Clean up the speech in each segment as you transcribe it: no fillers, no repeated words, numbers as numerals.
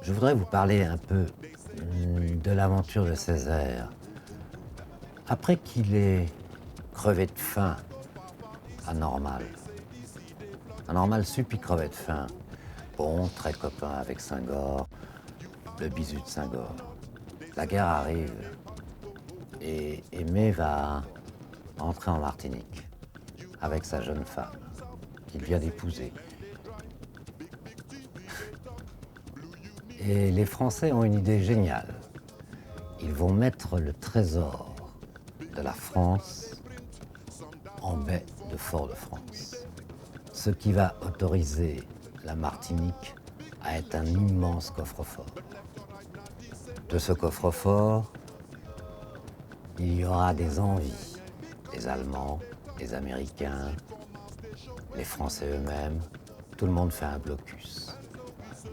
Je voudrais vous parler un peu de l'aventure de Césaire. Après qu'il ait crevé de faim à Normal, sup, il crevait de faim. Bon, très copain avec Senghor, le bisu de Senghor. La guerre arrive et Aimé va entrer en Martinique avec sa jeune femme qu'il vient d'épouser. Et les Français ont une idée géniale. Ils vont mettre le trésor de la France en baie de Fort-de-France, ce qui va autoriser la Martinique à être un immense coffre-fort. De ce coffre-fort, il y aura des envies, des Allemands, des Américains, les Français eux-mêmes, tout le monde fait un blocus.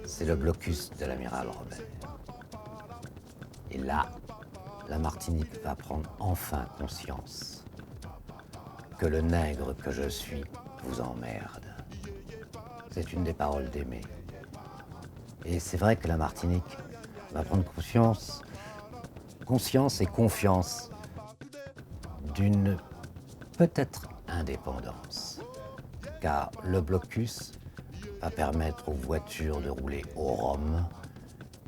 C'est le blocus de l'amiral Robert. Et là, la Martinique va prendre enfin conscience que le nègre que je suis vous emmerde. C'est une des paroles d'Aimé. Et c'est vrai que la Martinique va prendre conscience et confiance d'une peut-être indépendance. Car le blocus va permettre aux voitures de rouler au rhum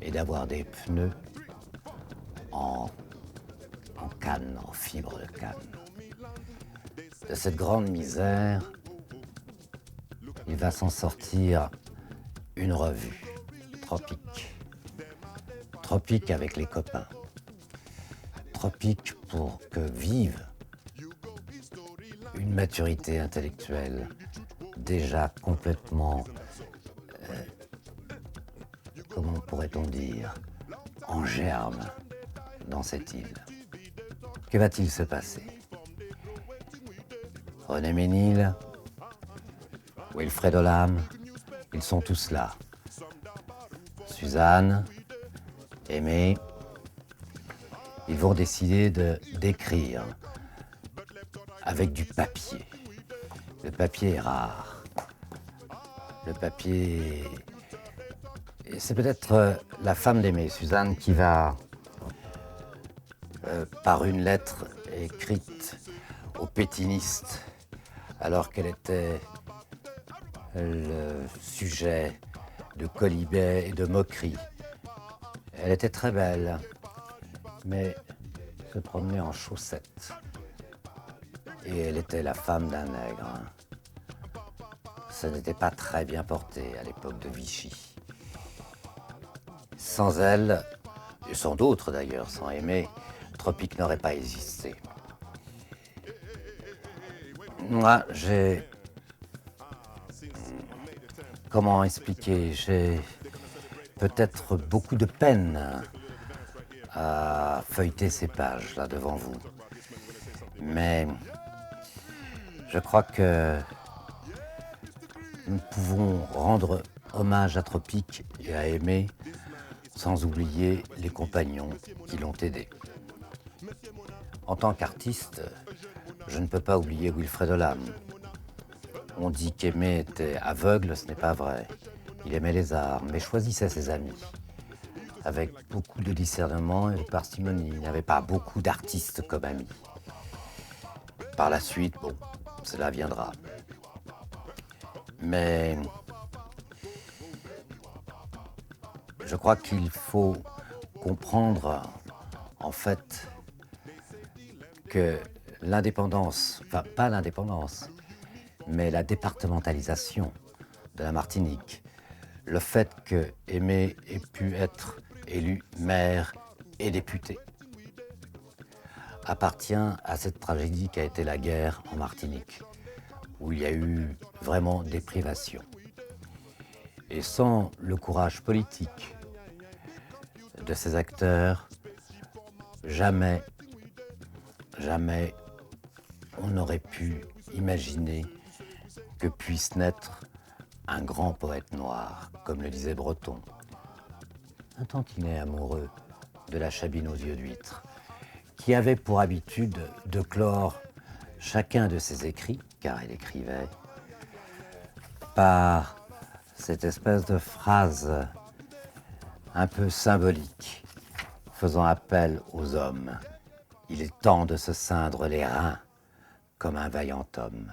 et d'avoir des pneus en canne, en fibre de canne. De cette grande misère, il va s'en sortir une revue, Tropique. Tropique avec les copains. Tropique pour que vive une maturité intellectuelle déjà complètement, comment pourrait-on dire, en germe dans cette île. Que va-t-il se passer? René Ménil, Wilfred Olam, ils sont tous là. Suzanne, Aimé, ils vont décider d'écrire avec du papier. Le papier est rare. Le papier... C'est peut-être la femme d'Aimé, Suzanne, qui va, par une lettre écrite aux pétinistes, alors qu'elle était le sujet de colibets et de moqueries. Elle était très belle, mais se promenait en chaussettes. Et elle était la femme d'un nègre. Ça n'était pas très bien porté à l'époque de Vichy. Sans elle, et sans d'autres d'ailleurs, sans Aimé, Tropique n'aurait pas existé. Moi, j'ai... Comment expliquer? J'ai peut-être beaucoup de peine à feuilleter ces pages là devant vous. Mais je crois que nous pouvons rendre hommage à Tropique et à Aimé sans oublier les compagnons qui l'ont aidé. En tant qu'artiste, je ne peux pas oublier Wilfred Olam. On dit qu'Aimé était aveugle, ce n'est pas vrai. Il aimait les arts, mais choisissait ses amis avec beaucoup de discernement et de parcimonie. Il n'avait pas beaucoup d'artistes comme amis. Par la suite, bon, cela viendra. Mais je crois qu'il faut comprendre, en fait, que l'indépendance, enfin pas l'indépendance, mais la départementalisation de la Martinique, le fait que Aimé ait pu être élu maire et député, appartient à cette tragédie qu'a été la guerre en Martinique, où il y a eu vraiment des privations. Et sans le courage politique de ces acteurs, jamais on n'aurait pu imaginer que puisse naître un grand poète noir, comme le disait Breton. Un tantinet amoureux de la Chabine aux yeux d'huître, qui avait pour habitude de clore chacun de ses écrits, car il écrivait, par cette espèce de phrase un peu symbolique, faisant appel aux hommes. Il est temps de se ceindre les reins comme un vaillant homme.